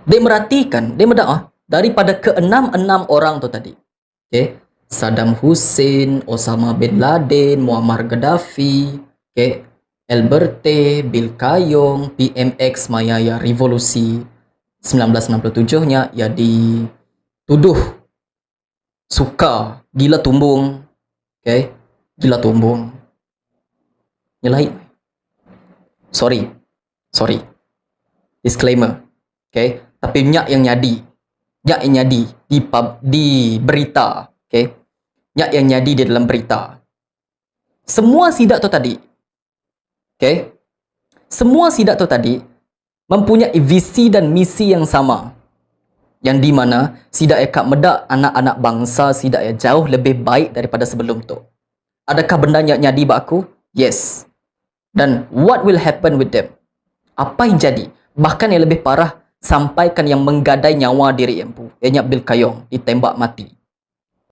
Dia merhatikan, dia mendakwah daripada keenam-enam orang tu tadi. Okay? Saddam Hussein, Osama bin Laden, Muammar Gaddafi, okay? Alberte, Bill Kayong, PMX Mayaya Revolusi 1967-nya ia dituduh suka gila tumbung, okay? Gila tumbung. Nyelahit. Sorry. Disclaimer. Okay? Tapi nyak yang nyadi di berita, okay? Nyak yang nyadi di dalam berita. Semua sidak tu tadi, okay? Semua sidak tu tadi mempunyai visi dan misi yang sama, yang di mana sidak ekak medak anak-anak bangsa sidak yang jauh lebih baik daripada sebelum tu. Adakah benda nyak nyadi bak aku? Yes. Dan what will happen with them? Apa yang jadi? Bahkan yang lebih parah, sampaikan yang menggadai nyawa diri empu, ianya Bill Kayong ditembak mati.